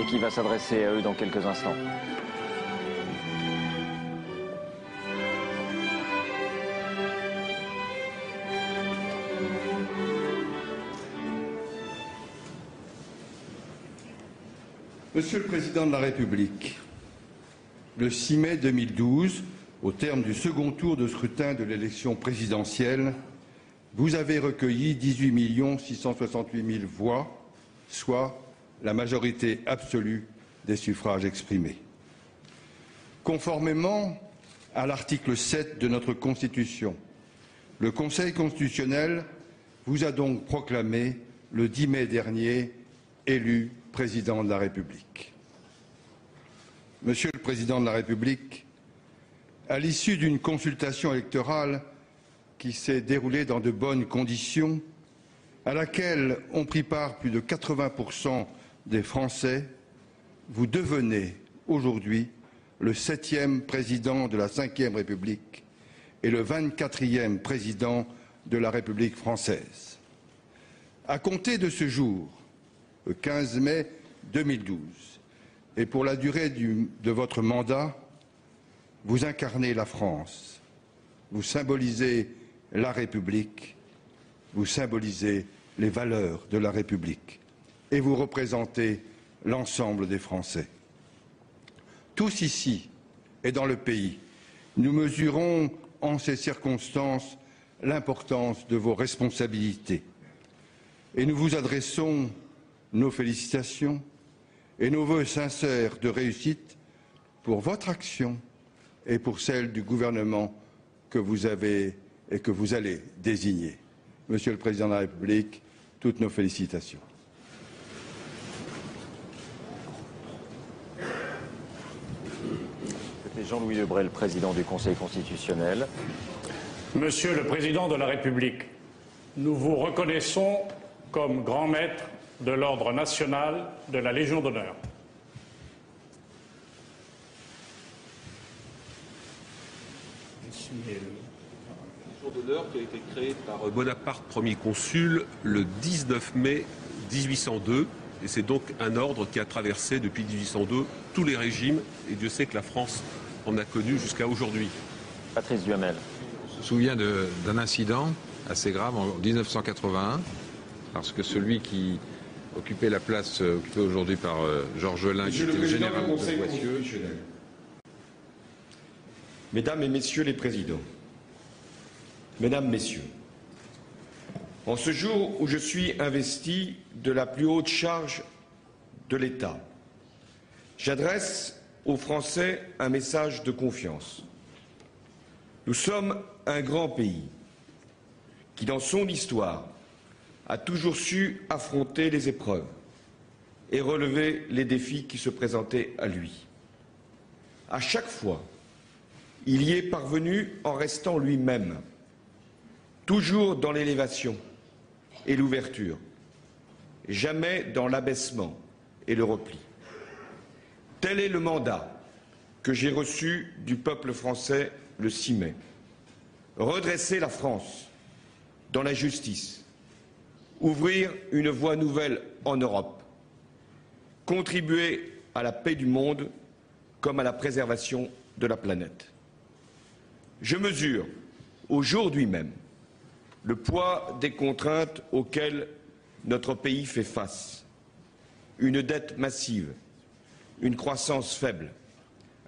et qui va s'adresser à eux dans quelques instants. Monsieur le Président de la République, le 6 mai 2012, au terme du second tour de scrutin de l'élection présidentielle, vous avez recueilli 18 668 000 voix, soit la majorité absolue des suffrages exprimés. Conformément à l'article 7 de notre Constitution, le Conseil constitutionnel vous a donc proclamé le 10 mai dernier élu président de la République. Monsieur le Président de la République, à l'issue d'une consultation électorale qui s'est déroulée dans de bonnes conditions, à laquelle ont pris part plus de 80% des Français, vous devenez aujourd'hui le 7e président de la Ve République et le 24e président de la République française. À compter de ce jour, le 15 mai 2012, et pour la durée de votre mandat, vous incarnez la France, vous symbolisez la République, vous symbolisez les valeurs de la République et vous représentez l'ensemble des Français. Tous ici et dans le pays, nous mesurons en ces circonstances l'importance de vos responsabilités et nous vous adressons nos félicitations et nos vœux sincères de réussite pour votre action et pour celle du gouvernement que vous avez et que vous allez désigner. Monsieur le Président de la République, toutes nos félicitations. C'était Jean-Louis Debré, le président du Conseil constitutionnel. Monsieur le Président de la République, nous vous reconnaissons comme grand maître de l'Ordre national de la Légion d'honneur. Légion d'honneur qui a été créée par Bonaparte, premier consul, le 19 mai 1802. Et c'est donc un ordre qui a traversé depuis 1802 tous les régimes. Et Dieu sait que la France en a connu jusqu'à aujourd'hui. Patrice Duhamel. On se souvient d'un incident assez grave en 1981, parce que celui qui occupait la place occupée aujourd'hui par Georges Lain, qui était le général de Poitiers. Mesdames et Messieurs les Présidents, Mesdames, Messieurs, en ce jour où je suis investi de la plus haute charge de l'État, j'adresse aux Français un message de confiance. Nous sommes un grand pays qui, dans son histoire, a toujours su affronter les épreuves et relever les défis qui se présentaient à lui. À chaque fois, il y est parvenu en restant lui-même, toujours dans l'élévation et l'ouverture, jamais dans l'abaissement et le repli. Tel est le mandat que j'ai reçu du peuple français le 6 mai. Redresser la France dans la justice, ouvrir une voie nouvelle en Europe, contribuer à la paix du monde comme à la préservation de la planète. Je mesure aujourd'hui même le poids des contraintes auxquelles notre pays fait face. Une dette massive, une croissance faible,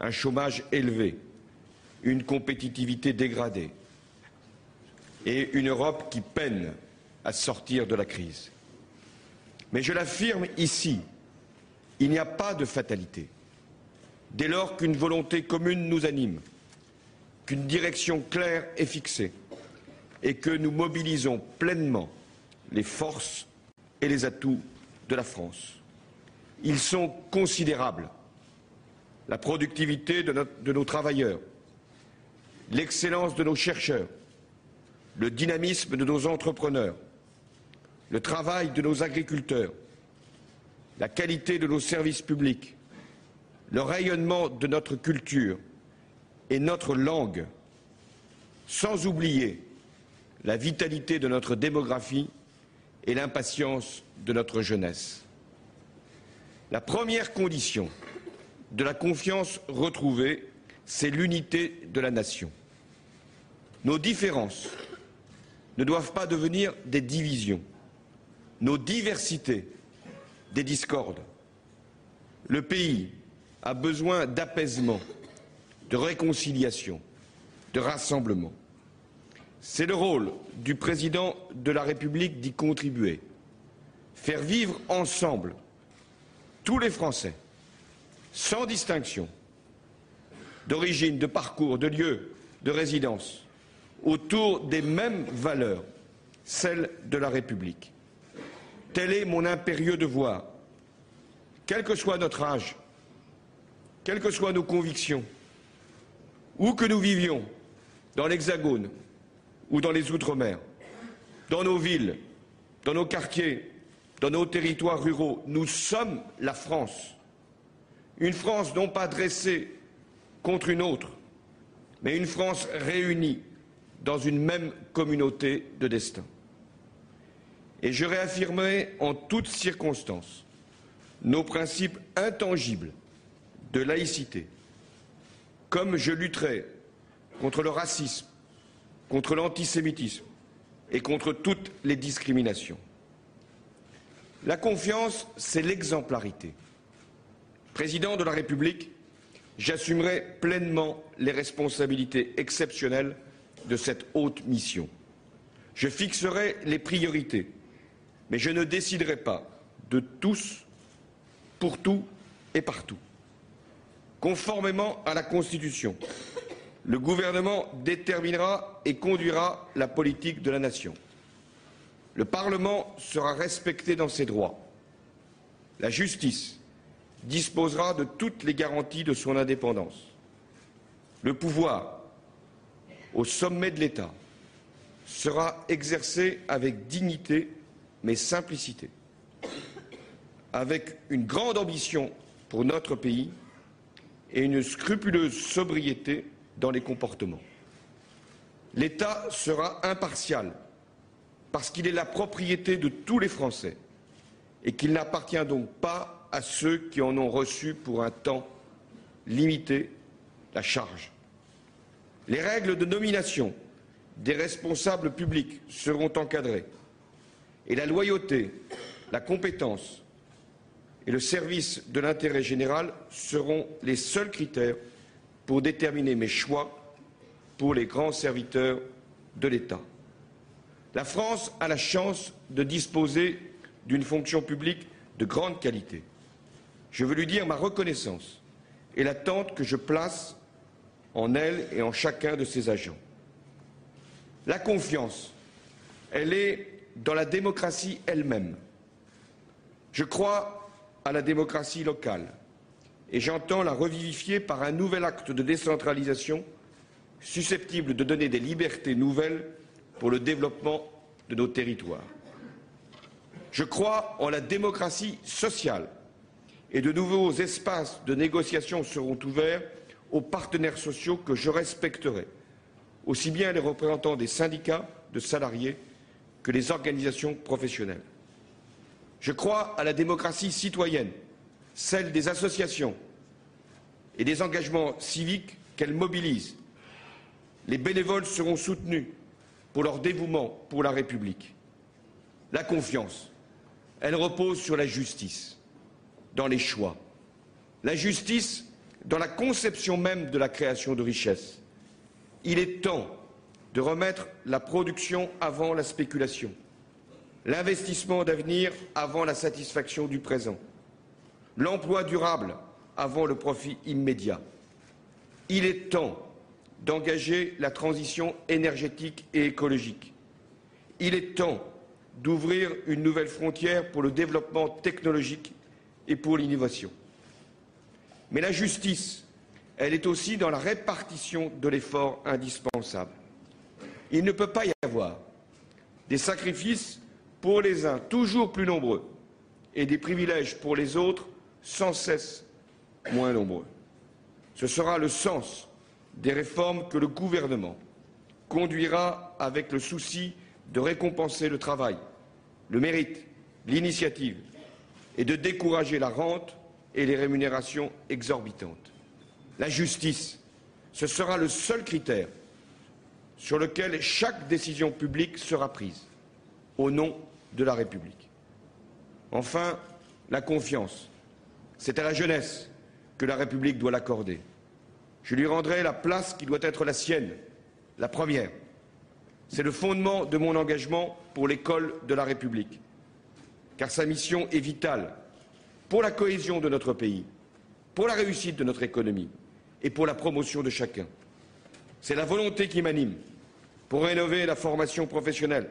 un chômage élevé, une compétitivité dégradée et une Europe qui peine à sortir de la crise. Mais je l'affirme ici, il n'y a pas de fatalité. Dès lors qu'une volonté commune nous anime, qu'une direction claire est fixée et que nous mobilisons pleinement les forces et les atouts de la France. Ils sont considérables. La productivité de nos travailleurs, l'excellence de nos chercheurs, le dynamisme de nos entrepreneurs, le travail de nos agriculteurs, la qualité de nos services publics, le rayonnement de notre culture et notre langue, sans oublier la vitalité de notre démographie et l'impatience de notre jeunesse. La première condition de la confiance retrouvée, c'est l'unité de la nation. Nos différences ne doivent pas devenir des divisions, nos diversités des discordes. Le pays a besoin d'apaisement, de réconciliation, de rassemblement. C'est le rôle du président de la République d'y contribuer, faire vivre ensemble tous les Français, sans distinction d'origine, de parcours, de lieu, de résidence, autour des mêmes valeurs, celles de la République. Tel est mon impérieux devoir, quel que soit notre âge, quelles que soient nos convictions, où que nous vivions, dans l'Hexagone ou dans les Outre-mer, dans nos villes, dans nos quartiers, dans nos territoires ruraux, nous sommes la France. Une France non pas dressée contre une autre, mais une France réunie dans une même communauté de destin. Et je réaffirmerai en toutes circonstances nos principes intangibles de laïcité, comme je lutterai contre le racisme, contre l'antisémitisme et contre toutes les discriminations. La confiance, c'est l'exemplarité. Président de la République, j'assumerai pleinement les responsabilités exceptionnelles de cette haute mission. Je fixerai les priorités, mais je ne déciderai pas de tous, pour tout et partout. Conformément à la Constitution, le gouvernement déterminera et conduira la politique de la nation. Le Parlement sera respecté dans ses droits. La justice disposera de toutes les garanties de son indépendance. Le pouvoir, au sommet de l'État, sera exercé avec dignité mais simplicité, avec une grande ambition pour notre pays et une scrupuleuse sobriété dans les comportements. L'État sera impartial parce qu'il est la propriété de tous les Français et qu'il n'appartient donc pas à ceux qui en ont reçu pour un temps limité la charge. Les règles de nomination des responsables publics seront encadrées et la loyauté, la compétence et le service de l'intérêt général seront les seuls critères pour déterminer mes choix pour les grands serviteurs de l'État. La France a la chance de disposer d'une fonction publique de grande qualité. Je veux lui dire ma reconnaissance et l'attente que je place en elle et en chacun de ses agents. La confiance, elle est dans la démocratie elle-même. Je crois à la démocratie locale et j'entends la revivifier par un nouvel acte de décentralisation susceptible de donner des libertés nouvelles pour le développement de nos territoires. Je crois en la démocratie sociale et de nouveaux espaces de négociation seront ouverts aux partenaires sociaux que je respecterai, aussi bien les représentants des syndicats de salariés que les organisations professionnelles. Je crois à la démocratie citoyenne, celle des associations et des engagements civiques qu'elles mobilisent. Les bénévoles seront soutenus pour leur dévouement pour la République. La confiance, elle repose sur la justice, dans les choix. La justice dans la conception même de la création de richesses. Il est temps de remettre la production avant la spéculation, l'investissement d'avenir avant la satisfaction du présent, l'emploi durable avant le profit immédiat. Il est temps d'engager la transition énergétique et écologique. Il est temps d'ouvrir une nouvelle frontière pour le développement technologique et pour l'innovation. Mais la justice, elle est aussi dans la répartition de l'effort indispensable. Il ne peut pas y avoir des sacrifices pour les uns toujours plus nombreux et des privilèges pour les autres sans cesse moins nombreux. Ce sera le sens des réformes que le gouvernement conduira avec le souci de récompenser le travail, le mérite, l'initiative et de décourager la rente et les rémunérations exorbitantes. La justice, ce sera le seul critère sur lequel chaque décision publique sera prise, au nom de la République. Enfin, la confiance. C'est à la jeunesse que la République doit l'accorder. Je lui rendrai la place qui doit être la sienne, la première. C'est le fondement de mon engagement pour l'école de la République, car sa mission est vitale pour la cohésion de notre pays, pour la réussite de notre économie et pour la promotion de chacun. C'est la volonté qui m'anime pour rénover la formation professionnelle,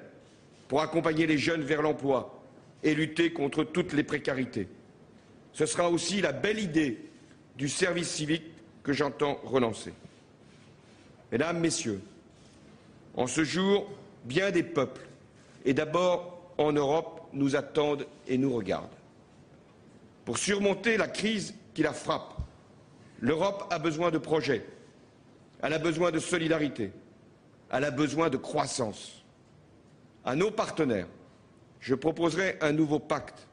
pour accompagner les jeunes vers l'emploi et lutter contre toutes les précarités. Ce sera aussi la belle idée du service civique que j'entends relancer. Mesdames, Messieurs, en ce jour, bien des peuples, et d'abord en Europe, nous attendent et nous regardent. Pour surmonter la crise qui la frappe, l'Europe a besoin de projets, elle a besoin de solidarité, elle a besoin de croissance. À nos partenaires, je proposerai un nouveau pacte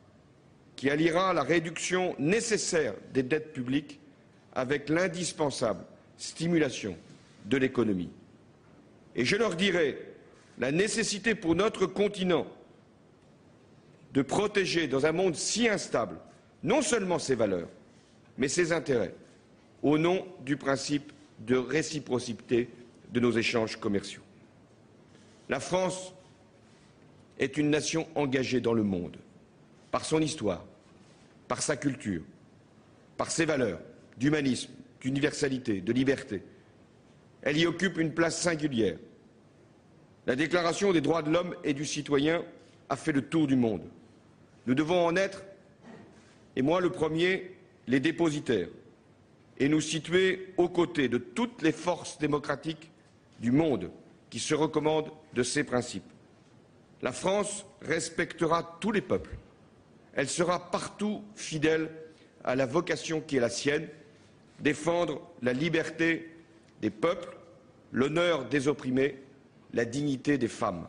qui alliera la réduction nécessaire des dettes publiques avec l'indispensable stimulation de l'économie. Et je leur dirai la nécessité pour notre continent de protéger dans un monde si instable non seulement ses valeurs, mais ses intérêts, au nom du principe de réciprocité de nos échanges commerciaux. La France est une nation engagée dans le monde, par son histoire, par sa culture, par ses valeurs d'humanisme, d'universalité, de liberté. Elle y occupe une place singulière. La Déclaration des droits de l'homme et du citoyen a fait le tour du monde. Nous devons en être, et moi le premier, les dépositaires, et nous situer aux côtés de toutes les forces démocratiques du monde qui se recommandent de ces principes. La France respectera tous les peuples. Elle sera partout fidèle à la vocation qui est la sienne, défendre la liberté des peuples, l'honneur des opprimés, la dignité des femmes.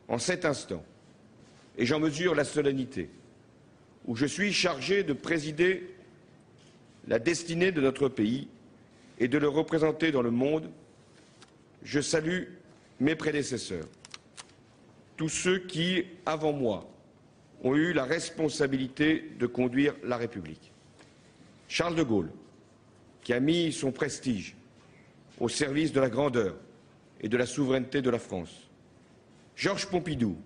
En cet instant, et j'en mesure la solennité, où je suis chargé de présider la destinée de notre pays et de le représenter dans le monde, je salue mes prédécesseurs, tous ceux qui, avant moi, ont eu la responsabilité de conduire la République. Charles de Gaulle, qui a mis son prestige au service de la grandeur et de la souveraineté de la France. Georges Pompidou,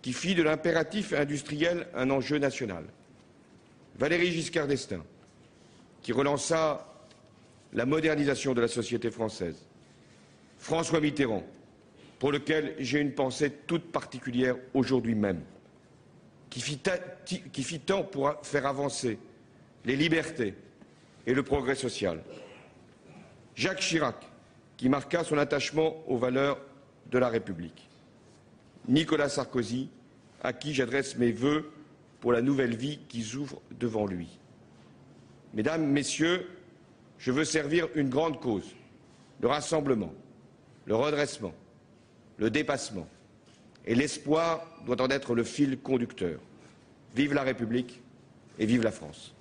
qui fit de l'impératif industriel un enjeu national. Valéry Giscard d'Estaing, qui relança la modernisation de la société française. François Mitterrand, pour lequel j'ai une pensée toute particulière aujourd'hui même, qui fit tant pour faire avancer les libertés et le progrès social. Jacques Chirac, qui marqua son attachement aux valeurs de la République. Nicolas Sarkozy, à qui j'adresse mes vœux pour la nouvelle vie qui s'ouvre devant lui. Mesdames, Messieurs, je veux servir une grande cause, le rassemblement, le redressement, le dépassement. Et l'espoir doit en être le fil conducteur. Vive la République et vive la France.